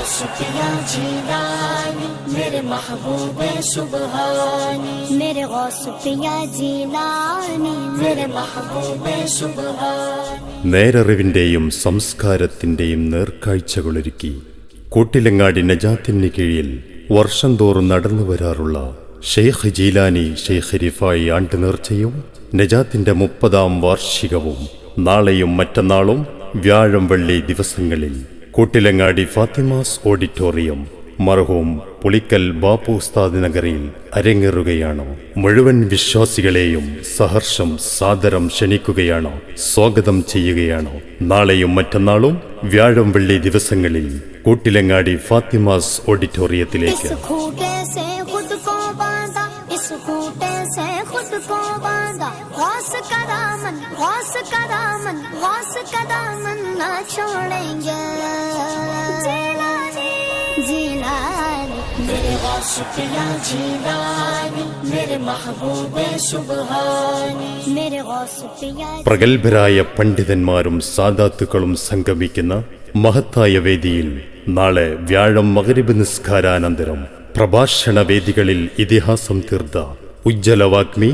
सुफिया जीलानी मेरे महबूबे सुबहानी मेरे सुफिया जीलानी मेरे महबूबे सुबहानी. നേരറിവിന്റെയും സംസ്കാരത്തിന്റെയും നേർക്കാഴ്ചകളൊരുക്കി കൂട്ടിലങ്ങാടി നജാത്തിന് കീഴിൽ വർഷം തോറും നടന്നു വരാറുള്ള ഷെയ്ഖ് ജീലാനി ഷെയ്ഖ് റിഫായി ആണ്ട് നേർച്ചയും നജാത്തിന്റെ 30ാം വാർഷികവും നാളെയും മറ്റന്നാളും വ്യാഴം വെള്ളി ദിവസങ്ങളിൽ കൂട്ടിലങ്ങാടി ഫാത്തിമാസ് ഓഡിറ്റോറിയം മർഹൂം പുളിക്കൽ ബാപ്പു ഉസ്താദ് നഗറിൽ അരങ്ങേറുകയാണ്. മുഴുവൻ വിശ്വാസികളെയും സഹർഷം സാദരം ക്ഷണിക്കുകയാണ്, സ്വാഗതം ചെയ്യുകയാണ്. നാളെയും മറ്റന്നാളും വ്യാഴം വെള്ളി ദിവസങ്ങളിൽ കൂട്ടിലങ്ങാടി ഫാത്തിമാസ് ഓഡിറ്റോറിയത്തിലേക്ക്. പ്രഗത്ഭരായ പണ്ഡിതന്മാരും സാദാത്തുക്കളും സംഗമിക്കുന്ന മഹത്തായ വേദിയിൽ നാളെ വ്യാഴം മഗ്രിബ് നിസ്കാരാനന്തരം പ്രഭാഷണ വേദികളിൽ ഇതിഹാസം തീർത്ത ഉജ്ജ്വലവാഗ്മി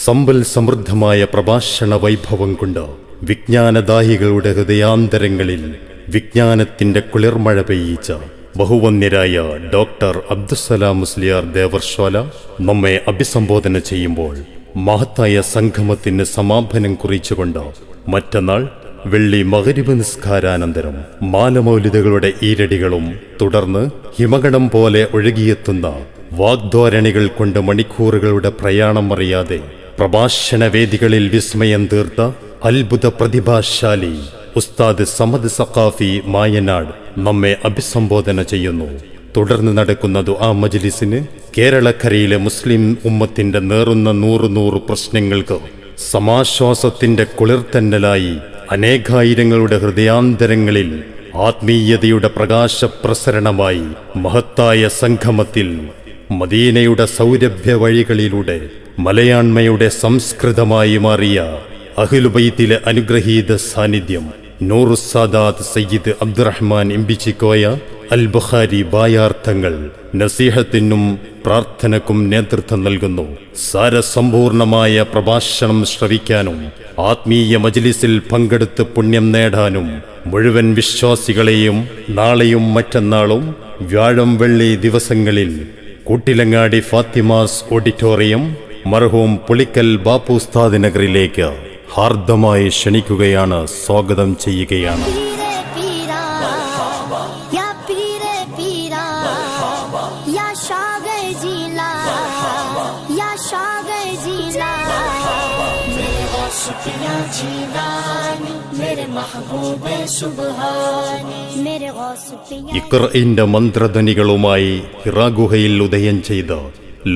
സമ്പൽ സമൃദ്ധമായ പ്രഭാഷണ വൈഭവം കൊണ്ട് വിജ്ഞാനദാഹികളുടെ ഹൃദയാന്തരങ്ങളിൽ വിജ്ഞാനത്തിന്റെ കുളിർമഴ പെയ്യിച്ച ബഹുവന്യരായ ഡോക്ടർ അബ്ദുസ്സലാം മുസ്ലിയാർ ദേവർശോല നമ്മെ അഭിസംബോധന ചെയ്യുമ്പോൾ മഹത്തായ സംഗമത്തിന് സമാപനം കുറിച്ചുകൊണ്ട് മറ്റന്നാൾ വെള്ളി മഗ്രിബ് നിസ്കാരാനന്തരം മാലമൗലിദുകളുടെ ഈരടികളും തുടർന്ന് ഹിമഗണം പോലെ ഒഴുകിയെത്തുന്ന വാഗ്ധോരണികൾ കൊണ്ട് മണിക്കൂറുകളുടെ പ്രയാണം അറിയാതെ പ്രഭാഷണ വേദികളിൽ വിസ്മയം തീർത്ത അത്ഭുത പ്രതിഭാശാലി ഉസ്താദ് സമദ് സഖാഫി മായനാട് നമ്മെ അഭിസംബോധന ചെയ്യുന്നു. തുടർന്ന് നടക്കുന്ന ദുആ മജ്ലിസിന് കേരളക്കരയിലെ മുസ്ലിം ഉമ്മത്തിന്റെ നേറുന്ന 100 പ്രശ്നങ്ങൾക്ക് സമാശ്വാസത്തിന്റെ കുളിർത്തന്നലായി അനേകായിരങ്ങളുടെ ഹൃദയാന്തരങ്ങളിൽ ആത്മീയതയുടെ പ്രകാശപ്രസരണമായി മഹത്തായ സംഗമത്തിൽ മദീനയുടെ സൗരഭ്യ വഴികളിലൂടെ മലയാണ്മയുടെ സംസ്കൃതമായി മാറിയ അഹ്ലുബൈത്തിലെ അനുഗ്രഹീത സാന്നിധ്യം നൂറുസാദാത്ത് സയ്യിദ് അബ്ദുറഹ്മാൻ ഇമ്പിച്ചിക്കോയ അൽ ബുഖാരി ബായാർത്ഥങ്ങൾ നസീഹത്തിനും പ്രാർത്ഥനക്കും നേതൃത്വം നൽകുന്നു. സാരസമ്പൂർണമായ പ്രഭാഷണം ശ്രവിക്കാനും ആത്മീയ മജ്ലിസിൽ പങ്കെടുത്ത് പുണ്യം നേടാനും മുഴുവൻ വിശ്വാസികളെയും നാളെയും മറ്റന്നാളും വ്യാഴം വെള്ളി ദിവസങ്ങളിൽ കൂട്ടിലങ്ങാടി ഫാത്തിമാസ് ഓഡിറ്റോറിയം മർഹൂം പുളിക്കൽ ബാപ്പു ഉസ്താദ് നഗറിലേക്ക് ഹാർദമായി ക്ഷണിക്കുകയാണ്, സ്വാഗതം ചെയ്യുകയാണ്. ഇഖ്റഇന്റെ മന്ത്രധ്വനികളുമായി ഹിറാ ഗുഹയിൽ ഉദയം ചെയ്ത്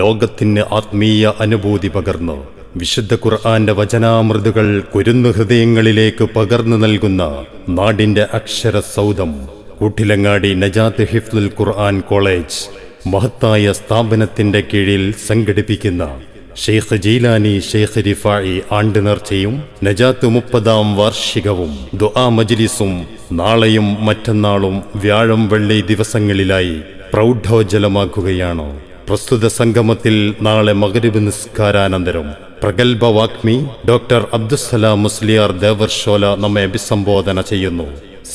ലോകത്തിന് ആത്മീയ അനുഭൂതി പകർന്ന് വിശുദ്ധ ഖുർആന്റെ വചനാമൃതുകൾ കുരുന്നു ഹൃദയങ്ങളിലേക്ക് പകർന്നു നൽകുന്ന നാടിന്റെ അക്ഷരസൗധം കൂട്ടിലങ്ങാടി നജാത്ത് ഹിഫ്ലുൽ ഖുർആൻ കോളേജ് മഹത്തായ സ്ഥാപനത്തിന്റെ കീഴിൽ സംഘടിപ്പിക്കുന്ന ഷെയ്ഖ് ജീലാനി ഷെയ്ഖ് റിഫായി ആണ്ട് നേർച്ചയും നജാത്ത് 30ാം വാർഷികവും ദുആ മജ്ലിസും നാളെയും മറ്റന്നാളും വ്യാഴം വെള്ളി ദിവസങ്ങളിലായി പ്രൗഢോജ്വലമാക്കുകയാണ്. പ്രസ്തുത സംഗമത്തിൽ നാളെ മഗ്രിബ് നിസ്കാരാനന്തരം പ്രഗത്ഭ വാഗ്മി ഡോക്ടർ അബ്ദുസ്സലാം മുസ്ലിയാർ ദേവർശോല നമ്മെ അഭിസംബോധന ചെയ്യുന്നു.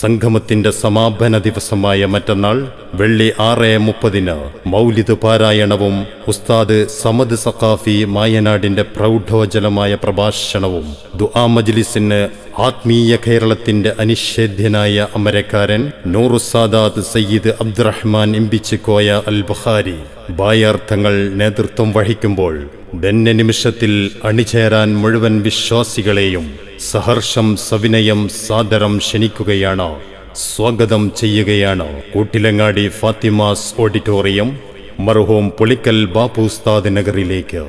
സംഗമത്തിന്റെ സമാപന ദിവസമായ മറ്റന്നാൾ വെള്ളി 6:30 മൗലിദ് പാരായണവും ഉസ്താദ് സമദ് സഖാഫി മായനാടിന്റെ പ്രൗഢോജ്വലമായ പ്രഭാഷണവും ദുആ മജ്ലിസിന് ആത്മീയ കേരളത്തിന്റെ അനിഷേധ്യനായ അമരക്കാരൻ നൂറുസാദാത്ത് സയ്യിദ് അബ്ദുറഹ്മാൻ ഇമ്പിച്ചിക്കോയ അൽ ബുഖാരി ബായാർത്ഥങ്ങൾ നേതൃത്വം വഹിക്കുമ്പോൾ നിമിഷത്തിൽ അണിചേരാൻ മുഴുവൻ വിശ്വാസികളെയും സഹർഷം സവിനയം സാദരം ക്ഷണിക്കുകയാണ്, സ്വാഗതം ചെയ്യുകയാണ്. കൂട്ടിലങ്ങാടി ഫാത്തിമാസ് ഓഡിറ്റോറിയം മർഹൂം പുളിക്കൽ ബാപ്പു ഉസ്താദ് നഗറിലേക്ക്.